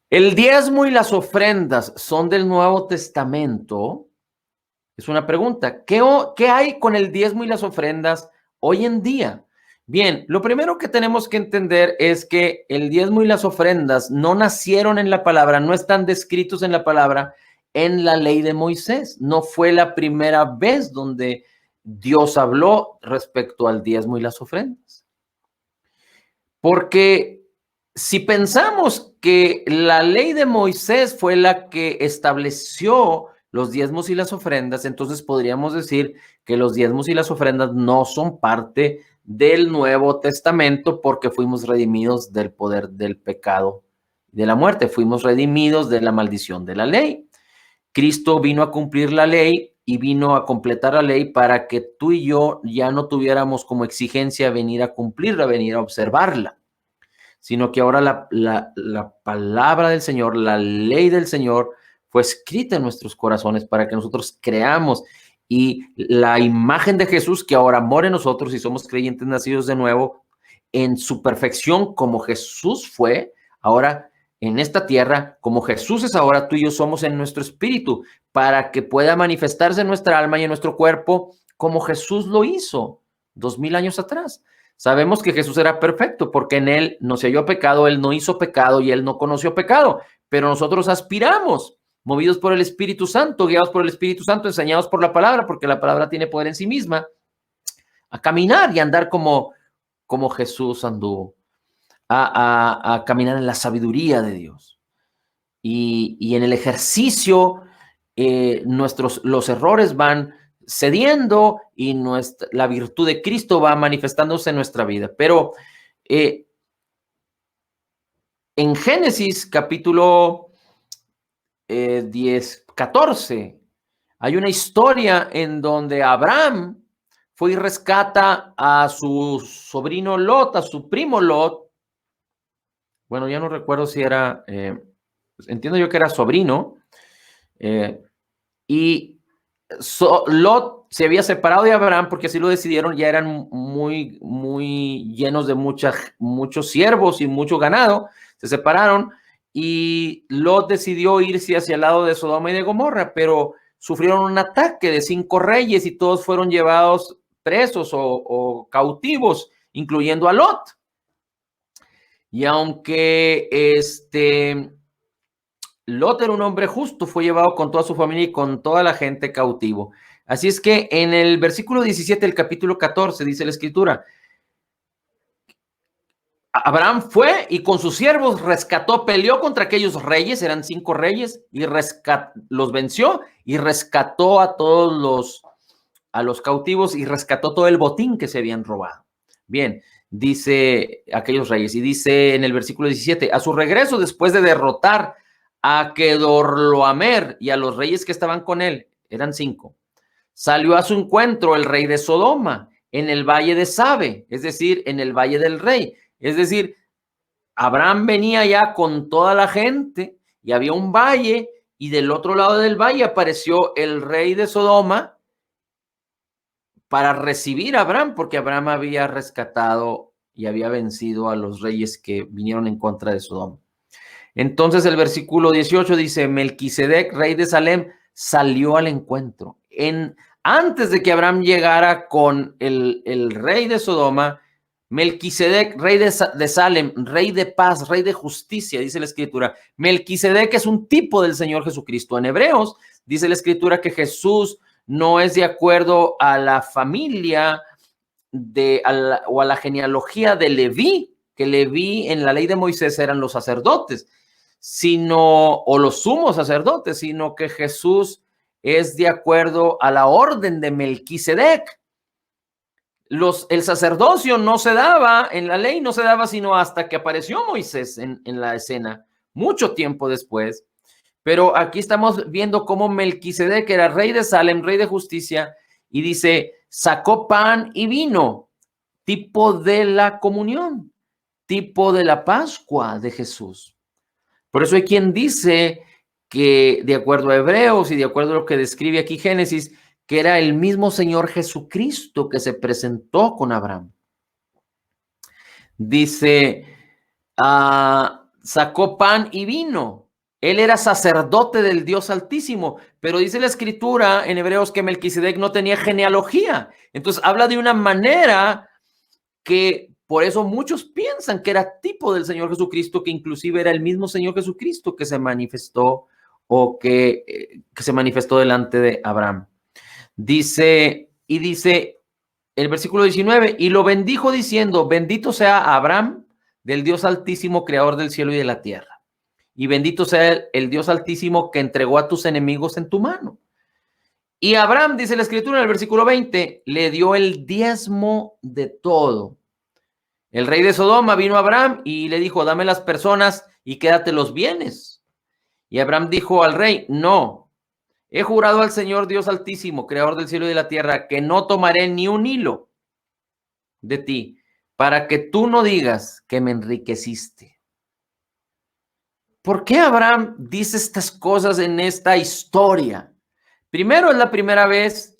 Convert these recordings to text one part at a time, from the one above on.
¿El diezmo y las ofrendas son del Nuevo Testamento? Es una pregunta. ¿Qué hay con el diezmo y las ofrendas hoy en día? Bien, lo primero que tenemos que entender es que el diezmo y las ofrendas no nacieron en la palabra, no están descritos en la palabra en la ley de Moisés. No fue la primera vez donde Dios habló respecto al diezmo y las ofrendas. Porque si pensamos que la ley de Moisés fue la que estableció los diezmos y las ofrendas, entonces podríamos decir que los diezmos y las ofrendas no son parte del Nuevo Testamento porque fuimos redimidos del poder del pecado, de la muerte, fuimos redimidos de la maldición de la ley. Cristo vino a cumplir la ley y vino a completar la ley para que tú y yo ya no tuviéramos como exigencia venir a cumplirla, venir a observarla, sino que ahora la palabra del Señor, la ley del Señor, fue escrita en nuestros corazones para que nosotros creamos. Y la imagen de Jesús que ahora mora en nosotros y somos creyentes nacidos de nuevo, en su perfección como Jesús fue, ahora en esta tierra, como Jesús es ahora, tú y yo somos en nuestro espíritu, para que pueda manifestarse en nuestra alma y en nuestro cuerpo como Jesús lo hizo 2000 años atrás. Sabemos que Jesús era perfecto porque en él no se halló pecado, él no hizo pecado y él no conoció pecado, pero nosotros aspiramos, movidos por el Espíritu Santo, guiados por el Espíritu Santo, enseñados por la palabra, porque la palabra tiene poder en sí misma, a caminar y andar como Jesús anduvo, a caminar en la sabiduría de Dios. Y en el ejercicio, los errores van cediendo y la virtud de Cristo va manifestándose en nuestra vida. Pero en Génesis capítulo 14, hay una historia en donde Abraham fue y rescata a su sobrino Lot, a su primo Lot. Bueno, ya no recuerdo si era, entiendo yo que era sobrino, y Lot se había separado de Abraham porque así lo decidieron, ya eran muy llenos de muchos siervos y mucho ganado, se separaron y Lot decidió irse hacia el lado de Sodoma y de Gomorra, pero sufrieron un ataque de 5 reyes y todos fueron llevados presos o cautivos, incluyendo a Lot. Y aunque Lot era un hombre justo, fue llevado con toda su familia y con toda la gente cautivo. Así es que en el versículo 17 del capítulo 14 dice la escritura, Abraham fue y con sus siervos rescató, peleó contra aquellos reyes, eran 5 reyes, y los venció y rescató a todos a los cautivos y rescató todo el botín que se habían robado. Bien, dice aquellos reyes, y dice en el versículo 17, a su regreso después de derrotar a Kedorlaomer y a los reyes que estaban con él, eran 5, salió a su encuentro el rey de Sodoma en el valle de Sabe, es decir, en el valle del rey. Es decir, Abraham venía ya con toda la gente y había un valle y del otro lado del valle apareció el rey de Sodoma para recibir a Abraham, porque Abraham había rescatado y había vencido a los reyes que vinieron en contra de Sodoma. Entonces el versículo 18 dice, Melquisedec, rey de Salem, salió al encuentro. Antes de que Abraham llegara con el rey de Sodoma, Melquisedec, rey de Salem, rey de paz, rey de justicia, dice la escritura. Melquisedec es un tipo del Señor Jesucristo. En Hebreos dice la escritura que Jesús no es de acuerdo a la familia o a la genealogía de Leví, que Leví en la ley de Moisés eran los sacerdotes, o los sumos sacerdotes, sino que Jesús es de acuerdo a la orden de Melquisedec. El sacerdocio no se daba, en la ley no se daba sino hasta que apareció Moisés en la escena, mucho tiempo después. Pero aquí estamos viendo cómo Melquisedec era rey de Salem, rey de justicia, y dice, sacó pan y vino, tipo de la comunión, tipo de la Pascua de Jesús. Por eso hay quien dice que, de acuerdo a Hebreos y de acuerdo a lo que describe aquí Génesis, que era el mismo Señor Jesucristo que se presentó con Abraham. Dice, sacó pan y vino. Él era sacerdote del Dios Altísimo, pero dice la Escritura en Hebreos que Melquisedec no tenía genealogía. Entonces habla de una manera que por eso muchos piensan que era tipo del Señor Jesucristo, que inclusive era el mismo Señor Jesucristo que se manifestó o que se manifestó delante de Abraham. Dice el versículo 19, y lo bendijo diciendo, bendito sea Abraham del Dios Altísimo, creador del cielo y de la tierra. Y bendito sea el Dios Altísimo que entregó a tus enemigos en tu mano. Y Abraham, dice la Escritura en el versículo 20, le dio el diezmo de todo. El rey de Sodoma vino a Abraham y le dijo, dame las personas y quédate los bienes. Y Abraham dijo al rey, no, he jurado al Señor Dios Altísimo, creador del cielo y de la tierra, que no tomaré ni un hilo de ti, para que tú no digas que me enriqueciste. ¿Por qué Abraham dice estas cosas en esta historia? Primero, es la primera vez,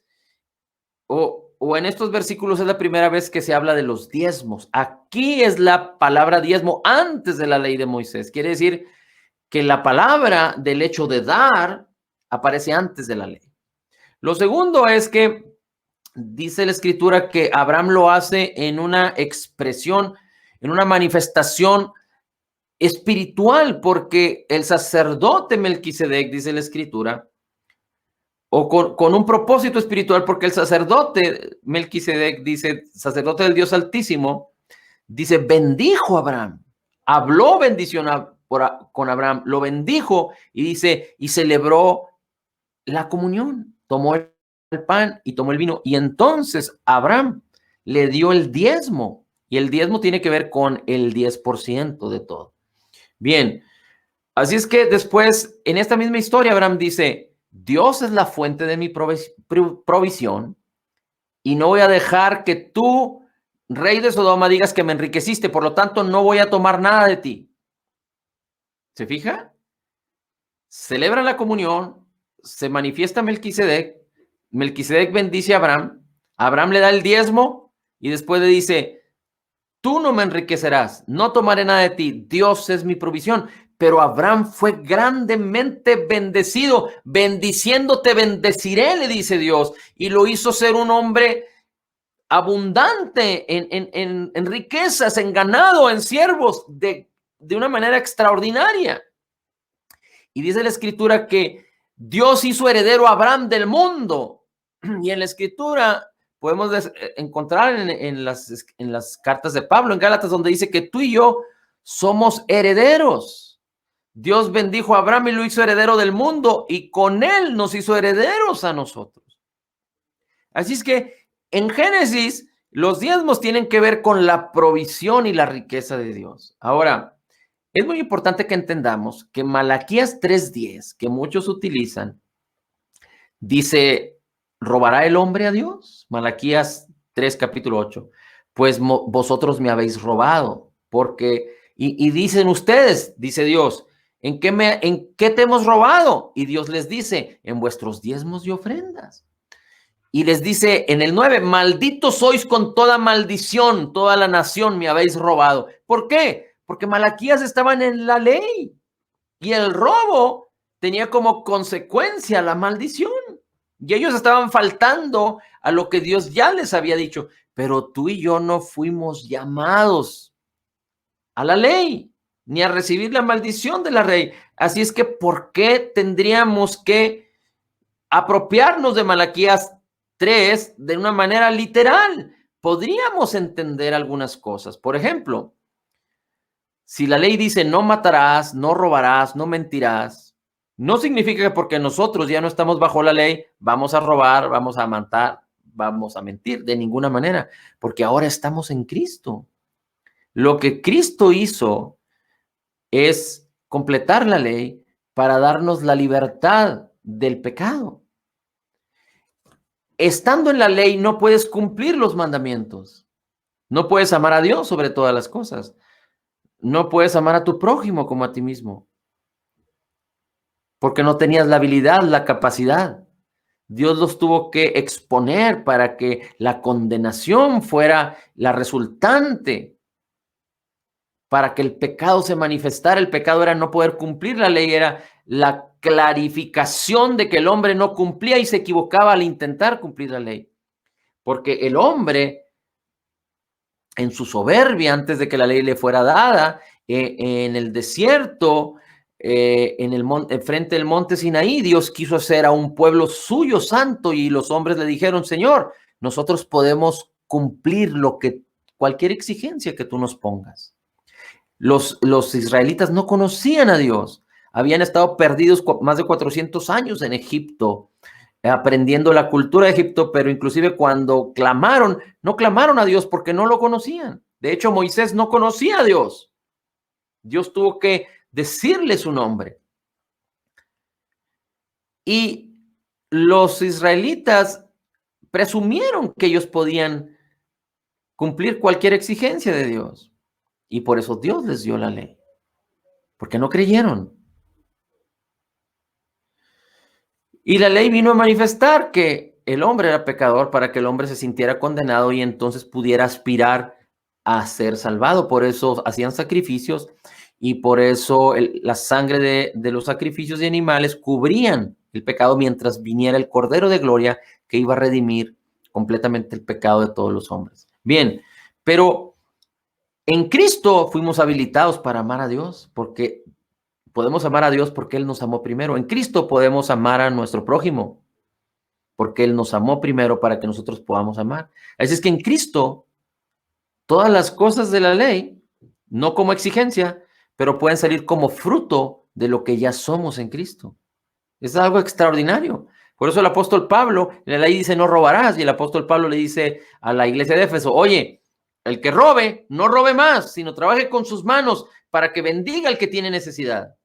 o en estos versículos es la primera vez que se habla de los diezmos. Aquí es la palabra diezmo antes de la ley de Moisés. Quiere decir que la palabra del hecho de dar aparece antes de la ley. Lo segundo es que dice la Escritura que Abraham lo hace en una expresión, en una manifestación espiritual, porque el sacerdote Melquisedec, dice la Escritura, o con un propósito espiritual, porque el sacerdote Melquisedec, dice, sacerdote del Dios Altísimo, dice, bendijo a Abraham, habló bendición con Abraham, lo bendijo y dice, y celebró la comunión, tomó el pan y tomó el vino, y entonces Abraham le dio el diezmo, y el diezmo tiene que ver con el 10% de todo. Bien, así es que después, en esta misma historia, Abraham dice, Dios es la fuente de mi provisión, y no voy a dejar que tú, rey de Sodoma, digas que me enriqueciste, por lo tanto no voy a tomar nada de ti. ¿Se fija? Celebran la comunión, se manifiesta Melquisedec, Melquisedec bendice a Abraham, Abraham le da el diezmo y después le dice, tú no me enriquecerás, no tomaré nada de ti, Dios es mi provisión. Pero Abraham fue grandemente bendecido, bendiciéndote bendeciré, le dice Dios, y lo hizo ser un hombre abundante en riquezas, en ganado, en siervos, de una manera extraordinaria. Y dice la Escritura que Dios hizo heredero a Abraham del mundo. Y en la Escritura podemos encontrar en las cartas de Pablo, en Gálatas, donde dice que tú y yo somos herederos. Dios bendijo a Abraham y lo hizo heredero del mundo, y con él nos hizo herederos a nosotros. Así es que en Génesis los diezmos tienen que ver con la provisión y la riqueza de Dios. Ahora, es muy importante que entendamos que Malaquías 3:10, que muchos utilizan, dice, ¿robará el hombre a Dios? Malaquías 3, capítulo 8. Pues vosotros me habéis robado, porque, y dicen ustedes, dice Dios, ¿en qué te hemos robado? Y Dios les dice, en vuestros diezmos y ofrendas. Y les dice en el 9, malditos sois con toda maldición, toda la nación me habéis robado. ¿Por qué? Porque Malaquías estaban en la ley y el robo tenía como consecuencia la maldición. Y ellos estaban faltando a lo que Dios ya les había dicho. Pero tú y yo no fuimos llamados a la ley, ni a recibir la maldición de la ley. Así es que, ¿por qué tendríamos que apropiarnos de Malaquías 3 de una manera literal? Podríamos entender algunas cosas. Por ejemplo, si la ley dice no matarás, no robarás, no mentirás, no significa que porque nosotros ya no estamos bajo la ley, vamos a robar, vamos a matar, vamos a mentir, de ninguna manera, porque ahora estamos en Cristo. Lo que Cristo hizo es completar la ley para darnos la libertad del pecado. Estando en la ley no puedes cumplir los mandamientos. No puedes amar a Dios sobre todas las cosas. No puedes amar a tu prójimo como a ti mismo, porque no tenías la habilidad, la capacidad. Dios los tuvo que exponer para que la condenación fuera la resultante para que el pecado se manifestara. El pecado era no poder cumplir la ley, era la clarificación de que el hombre no cumplía y se equivocaba al intentar cumplir la ley. Porque el hombre, en su soberbia, antes de que la ley le fuera dada, en el desierto, frente del monte Sinaí, Dios quiso hacer a un pueblo suyo santo y los hombres le dijeron: Señor, nosotros podemos cumplir cualquier exigencia que tú nos pongas. Los israelitas no conocían a Dios, habían estado perdidos más de 400 años en Egipto, aprendiendo la cultura de Egipto, pero inclusive cuando clamaron, no clamaron a Dios porque no lo conocían. De hecho, Moisés no conocía a Dios. Dios tuvo que decirle su nombre. Y los israelitas presumieron que ellos podían cumplir cualquier exigencia de Dios. Y por eso Dios les dio la ley, porque no creyeron. Y la ley vino a manifestar que el hombre era pecador para que el hombre se sintiera condenado y entonces pudiera aspirar a ser salvado. Por eso hacían sacrificios y por eso la sangre de los sacrificios de animales cubrían el pecado mientras viniera el Cordero de Gloria que iba a redimir completamente el pecado de todos los hombres. Bien, pero en Cristo fuimos habilitados para amar a Dios, porque podemos amar a Dios porque Él nos amó primero. En Cristo podemos amar a nuestro prójimo porque Él nos amó primero para que nosotros podamos amar. Así es que en Cristo todas las cosas de la ley, no como exigencia, pero pueden salir como fruto de lo que ya somos en Cristo. Es algo extraordinario. Por eso el apóstol Pablo, en la ley dice no robarás, y el apóstol Pablo le dice a la iglesia de Éfeso: oye, el que robe, no robe más, sino trabaje con sus manos para que bendiga al que tiene necesidad.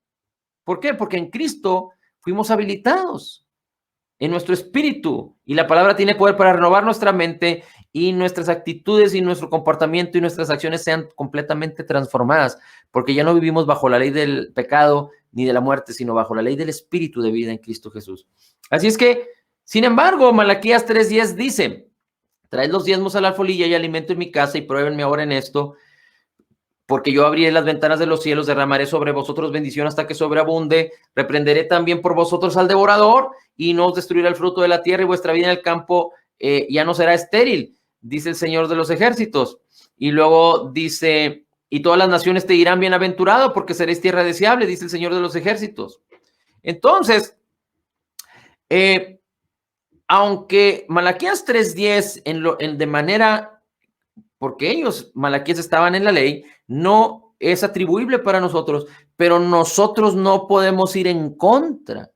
¿Por qué? Porque en Cristo fuimos habilitados en nuestro espíritu y la palabra tiene poder para renovar nuestra mente y nuestras actitudes y nuestro comportamiento y nuestras acciones sean completamente transformadas, porque ya no vivimos bajo la ley del pecado ni de la muerte, sino bajo la ley del espíritu de vida en Cristo Jesús. Así es que, sin embargo, Malaquías 3:10 dice: traed los diezmos a la alfolilla y alimento en mi casa y pruébenme ahora en esto, porque yo abriré las ventanas de los cielos, derramaré sobre vosotros bendición hasta que sobreabunde, reprenderé también por vosotros al devorador y no os destruirá el fruto de la tierra y vuestra vida en el campo ya no será estéril, dice el Señor de los ejércitos. Y luego dice: y todas las naciones te dirán bienaventurado porque seréis tierra deseable, dice el Señor de los ejércitos. Entonces, aunque Malaquías 3:10 de manera, porque ellos, Malaquías, estaban en la ley, no es atribuible para nosotros, pero nosotros no podemos ir en contra.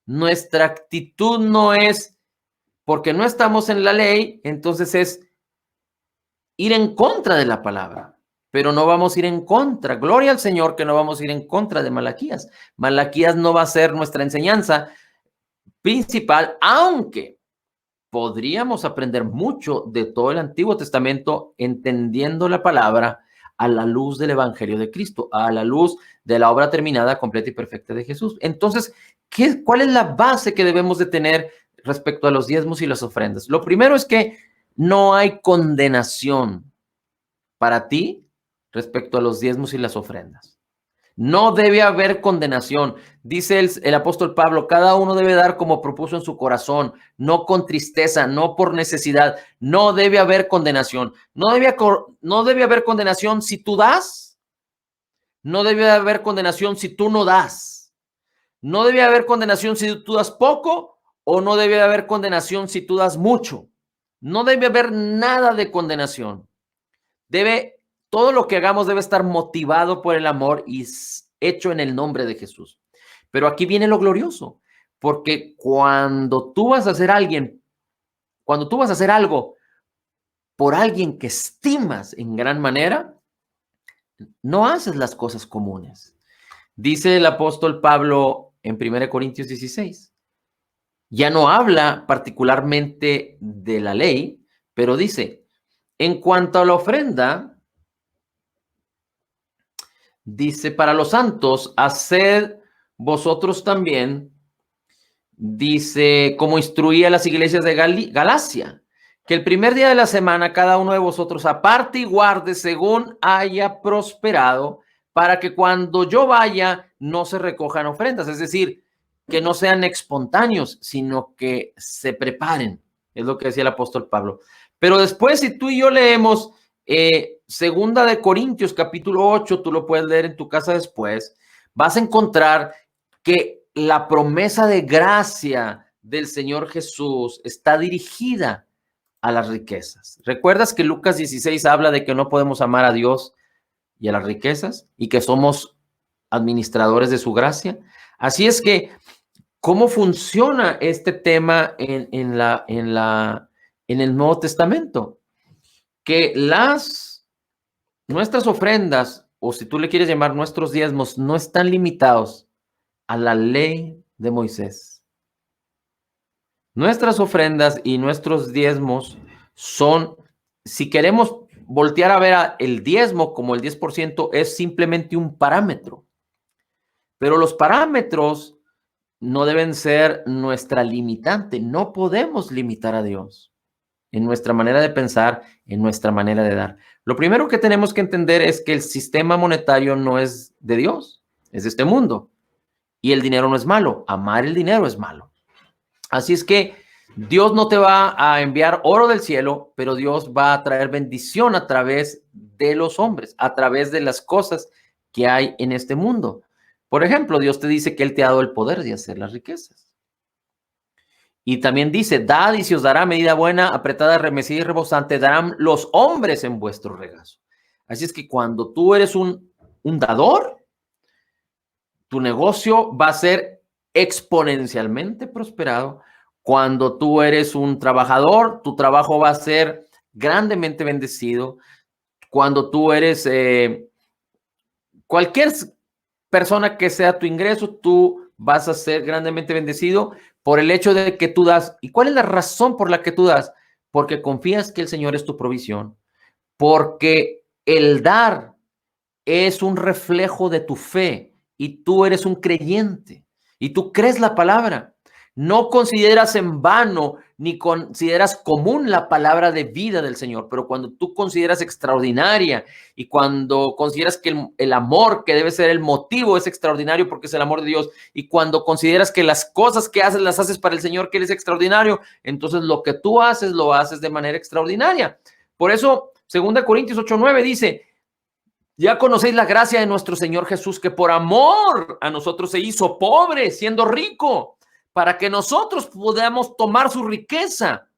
Nuestra actitud no es, porque no estamos en la ley, entonces es ir en contra de la palabra, pero no vamos a ir en contra. Gloria al Señor que no vamos a ir en contra de Malaquías. Malaquías no va a ser nuestra enseñanza principal, aunque podríamos aprender mucho de todo el Antiguo Testamento entendiendo la palabra a la luz del Evangelio de Cristo, a la luz de la obra terminada, completa y perfecta de Jesús. Entonces, ¿cuál es la base que debemos de tener respecto a los diezmos y las ofrendas? Lo primero es que no hay condenación para ti respecto a los diezmos y las ofrendas. No debe haber condenación. Dice el apóstol Pablo: cada uno debe dar como propuso en su corazón, no con tristeza, no por necesidad. No debe haber condenación. No debe haber condenación si tú das. No debe haber condenación si tú no das. No debe haber condenación si tú das poco, o no debe haber condenación si tú das mucho. No debe haber nada de condenación. Todo lo que hagamos debe estar motivado por el amor y hecho en el nombre de Jesús. Pero aquí viene lo glorioso, porque cuando tú vas a hacer algo por alguien que estimas en gran manera, no haces las cosas comunes. Dice el apóstol Pablo en 1 Corintios 16. Ya no habla particularmente de la ley, pero dice: en cuanto a la ofrenda, dice, para los santos, haced vosotros también, dice, como instruía a las iglesias de Galacia, que el primer día de la semana cada uno de vosotros aparte y guarde según haya prosperado, para que cuando yo vaya no se recojan ofrendas, es decir, que no sean espontáneos, sino que se preparen, es lo que decía el apóstol Pablo. Pero después, si tú y yo leemos Segunda de Corintios capítulo 8, tú lo puedes leer en tu casa después, vas a encontrar que la promesa de gracia del Señor Jesús está dirigida a las riquezas. ¿Recuerdas que Lucas 16 habla de que no podemos amar a Dios y a las riquezas y que somos administradores de su gracia? Así es que, ¿cómo funciona este tema en el Nuevo Testamento? Que nuestras ofrendas, o si tú le quieres llamar nuestros diezmos, no están limitados a la ley de Moisés. Nuestras ofrendas y nuestros diezmos son, si queremos voltear a ver el diezmo como el 10%, es simplemente un parámetro. Pero los parámetros no deben ser nuestra limitante. No podemos limitar a Dios en nuestra manera de pensar, en nuestra manera de dar. Lo primero que tenemos que entender es que el sistema monetario no es de Dios, es de este mundo. Y el dinero no es malo. Amar el dinero es malo. Así es que Dios no te va a enviar oro del cielo, pero Dios va a traer bendición a través de los hombres, a través de las cosas que hay en este mundo. Por ejemplo, Dios te dice que Él te ha dado el poder de hacer las riquezas. Y también dice, dad y se os dará medida buena, apretada, remecida y rebosante, darán los hombres en vuestro regazo. Así es que cuando tú eres un dador, tu negocio va a ser exponencialmente prosperado. Cuando tú eres un trabajador, tu trabajo va a ser grandemente bendecido. Cuando tú eres cualquier persona que sea tu ingreso, tú vas a ser grandemente bendecido por el hecho de que tú das. ¿Y cuál es la razón por la que tú das? Porque confías que el Señor es tu provisión, porque el dar es un reflejo de tu fe y tú eres un creyente y tú crees la palabra. No consideras en vano ni consideras común la palabra de vida del Señor, pero cuando tú consideras extraordinaria y cuando consideras que el amor que debe ser el motivo es extraordinario porque es el amor de Dios, y cuando consideras que las cosas que haces las haces para el Señor, que Él es extraordinario, entonces lo que tú haces lo haces de manera extraordinaria. Por eso 2 Corintios 8:9 dice: ya conocéis la gracia de nuestro Señor Jesús, que por amor a nosotros se hizo pobre, siendo rico, para que nosotros podamos tomar su riqueza,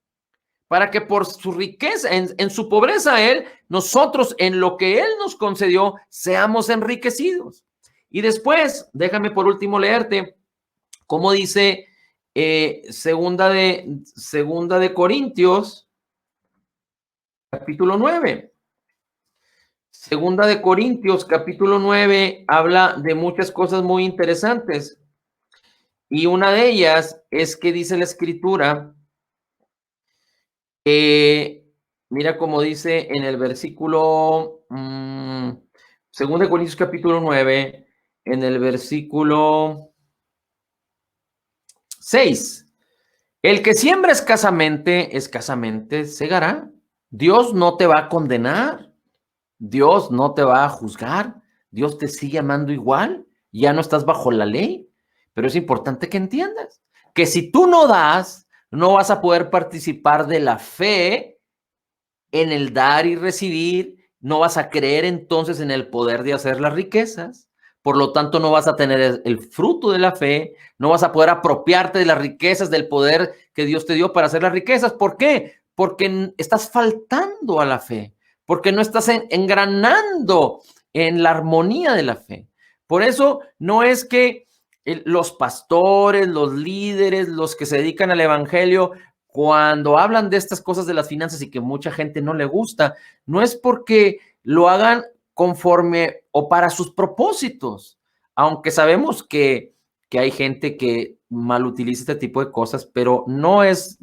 para que por su riqueza, en su pobreza Él, nosotros en lo que Él nos concedió, seamos enriquecidos. Y después, déjame por último leerte cómo dice segunda de Corintios, capítulo 9. Segunda de Corintios, capítulo 9, habla de muchas cosas muy interesantes. Y una de ellas es que dice la Escritura, mira cómo dice en el versículo, Segunda de Corintios, capítulo 9, en el versículo 6. El que siembra escasamente segará. Dios no te va a condenar. Dios no te va a juzgar, Dios te sigue amando igual, ya no estás bajo la ley, pero es importante que entiendas que si tú no das, no vas a poder participar de la fe en el dar y recibir, no vas a creer entonces en el poder de hacer las riquezas, por lo tanto no vas a tener el fruto de la fe, no vas a poder apropiarte de las riquezas, del poder que Dios te dio para hacer las riquezas. ¿Por qué? Porque estás faltando a la fe, porque no estás engranando en la armonía de la fe. Por eso no es que los pastores, los líderes, los que se dedican al evangelio, cuando hablan de estas cosas de las finanzas y que mucha gente no le gusta, no es porque lo hagan conforme o para sus propósitos, aunque sabemos que hay gente que mal utiliza este tipo de cosas, pero no es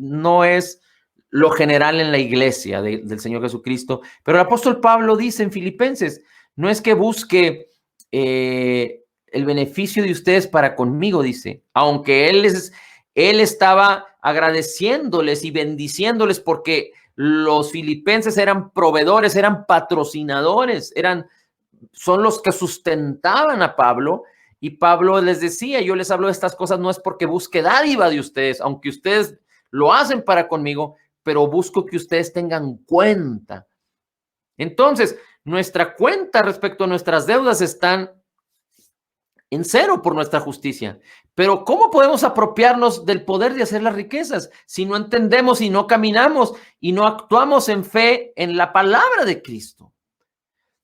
lo general en la iglesia del Señor Jesucristo. Pero el apóstol Pablo dice en Filipenses, no es que busque el beneficio de ustedes para conmigo, dice, aunque él estaba agradeciéndoles y bendiciéndoles porque Los filipenses eran proveedores, eran patrocinadores, son los que sustentaban a Pablo. Y Pablo les decía, yo les hablo de estas cosas no es porque busque dádiva de ustedes, aunque ustedes lo hacen para conmigo, pero busco que ustedes tengan cuenta. Entonces, nuestra cuenta respecto a nuestras deudas están en cero por nuestra justicia. Pero ¿cómo podemos apropiarnos del poder de hacer las riquezas si no entendemos y no caminamos y no actuamos en fe en la palabra de Cristo?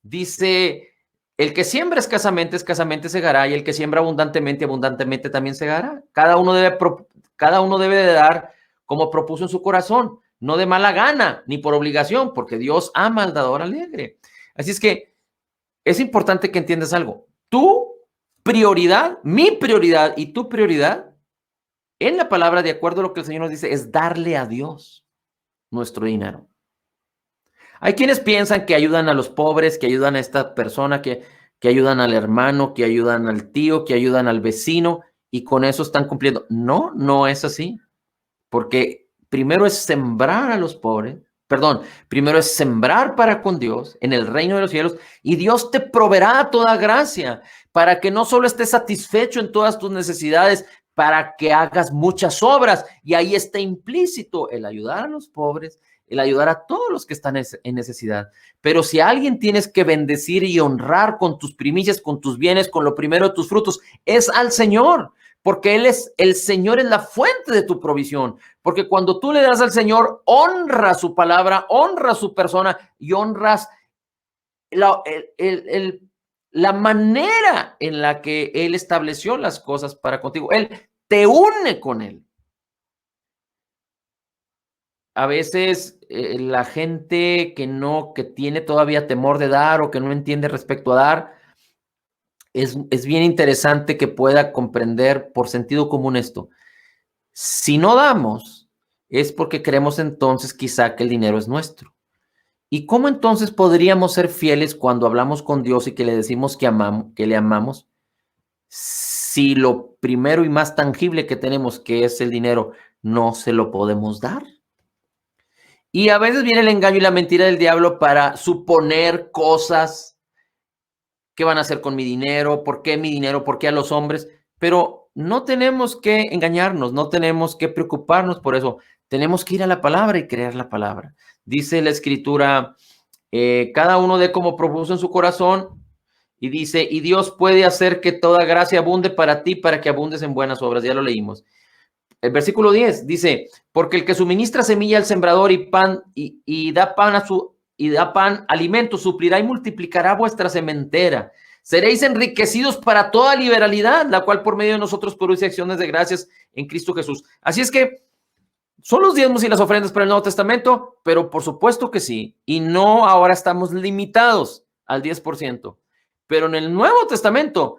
Dice, el que siembra escasamente segará, y el que siembra abundantemente, abundantemente también segará. Cada uno debe de dar como propuso en su corazón, no de mala gana, ni por obligación, porque Dios ama al dador alegre. Así es que es importante que entiendas algo. Tu prioridad, mi prioridad y tu prioridad en la palabra, de acuerdo a lo que el Señor nos dice, es darle a Dios nuestro dinero. Hay quienes piensan que ayudan a los pobres, que ayudan a esta persona, que ayudan al hermano, que ayudan al tío, que ayudan al vecino, y con eso están cumpliendo. No, no es así. Porque primero es sembrar a los pobres, primero es sembrar para con Dios en el reino de los cielos, y Dios te proveerá toda gracia para que no solo estés satisfecho en todas tus necesidades, para que hagas muchas obras, y ahí está implícito el ayudar a los pobres, el ayudar a todos los que están en necesidad. Pero si a alguien tienes que bendecir y honrar con tus primicias, con tus bienes, con lo primero de tus frutos, es al Señor, porque el Señor es la fuente de tu provisión. Porque cuando tú le das al Señor, honra su palabra, honra su persona y honras la manera en la que Él estableció las cosas para contigo. Él te une con Él. A veces la gente que tiene todavía temor de dar o que no entiende respecto a dar, es bien interesante que pueda comprender por sentido común esto. Si no damos, es porque creemos entonces quizá que el dinero es nuestro. ¿Y cómo entonces podríamos ser fieles cuando hablamos con Dios y que le decimos que le amamos? Si lo primero y más tangible que tenemos, que es el dinero, no se lo podemos dar. Y a veces viene el engaño y la mentira del diablo para suponer cosas. ¿Qué van a hacer con mi dinero? ¿Por qué mi dinero? ¿Por qué a los hombres? Pero no tenemos que engañarnos, no tenemos que preocuparnos por eso. Tenemos que ir a la palabra y creer la palabra. Dice la Escritura, cada uno dé como propuso en su corazón, y dice, y Dios puede hacer que toda gracia abunde para ti, para que abundes en buenas obras. Ya lo leímos. El versículo 10 dice, porque el que suministra semilla al sembrador y pan y da pan alimento, suplirá y multiplicará vuestra sementera. Seréis enriquecidos para toda liberalidad, la cual por medio de nosotros produce acciones de gracias en Cristo Jesús. Así es que son los diezmos y las ofrendas para el Nuevo Testamento, pero por supuesto que sí. Y no ahora estamos limitados al 10%. Pero en el Nuevo Testamento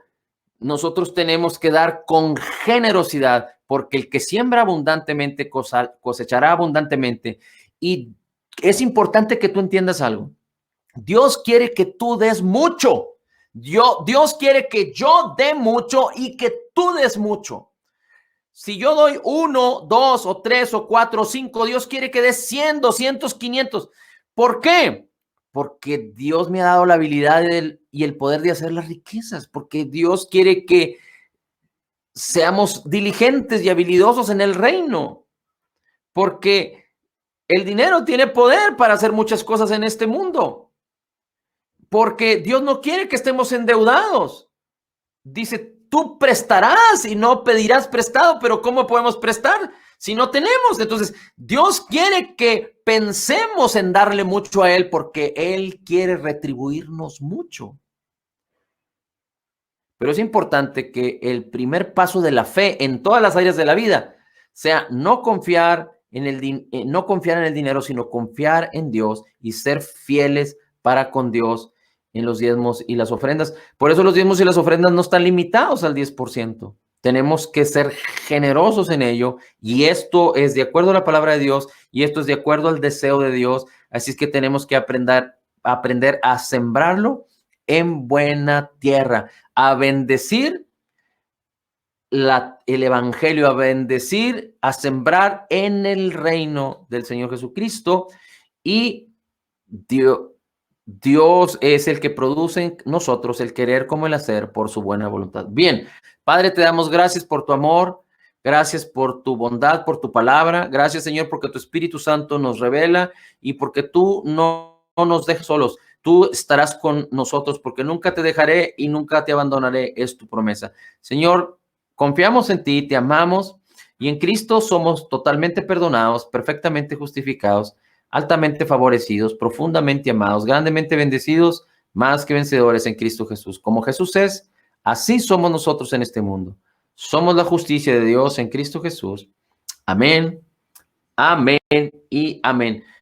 nosotros tenemos que dar con generosidad, porque el que siembra abundantemente cosechará abundantemente. Y es importante que tú entiendas algo. Dios quiere que tú des mucho. Dios quiere que yo dé mucho y que tú des mucho. Si yo doy 1, 2 o 3 o 4 o 5, Dios quiere que des 100, 200, 500. ¿Por qué? Porque Dios me ha dado la habilidad y el poder de hacer las riquezas, porque Dios quiere que seamos diligentes y habilidosos en el reino, porque el dinero tiene poder para hacer muchas cosas en este mundo, porque Dios no quiere que estemos endeudados. Dice, tú prestarás y no pedirás prestado, pero ¿cómo podemos prestar si no tenemos? Entonces, Dios quiere que pensemos en darle mucho a Él porque Él quiere retribuirnos mucho. Pero es importante que el primer paso de la fe en todas las áreas de la vida sea no confiar en el dinero, sino confiar en Dios y ser fieles para con Dios en los diezmos y las ofrendas. Por eso los diezmos y las ofrendas no están limitados al 10%. Tenemos que ser generosos en ello, y esto es de acuerdo a la palabra de Dios y esto es de acuerdo al deseo de Dios. Así es que tenemos que aprender a sembrarlo en buena tierra, a bendecir el evangelio, a bendecir, a sembrar en el reino del Señor Jesucristo. y Dios es el que produce en nosotros el querer como el hacer por su buena voluntad. Bien, Padre, te damos gracias por tu amor, gracias por tu bondad, por tu palabra. Gracias, Señor, porque tu Espíritu Santo nos revela y porque tú no nos dejas solos. Tú estarás con nosotros porque nunca te dejaré y nunca te abandonaré, es tu promesa. Señor, confiamos en ti, te amamos y en Cristo somos totalmente perdonados, perfectamente justificados, altamente favorecidos, profundamente amados, grandemente bendecidos, más que vencedores en Cristo Jesús. Como Jesús es, así somos nosotros en este mundo. Somos la justicia de Dios en Cristo Jesús. Amén, amén y amén.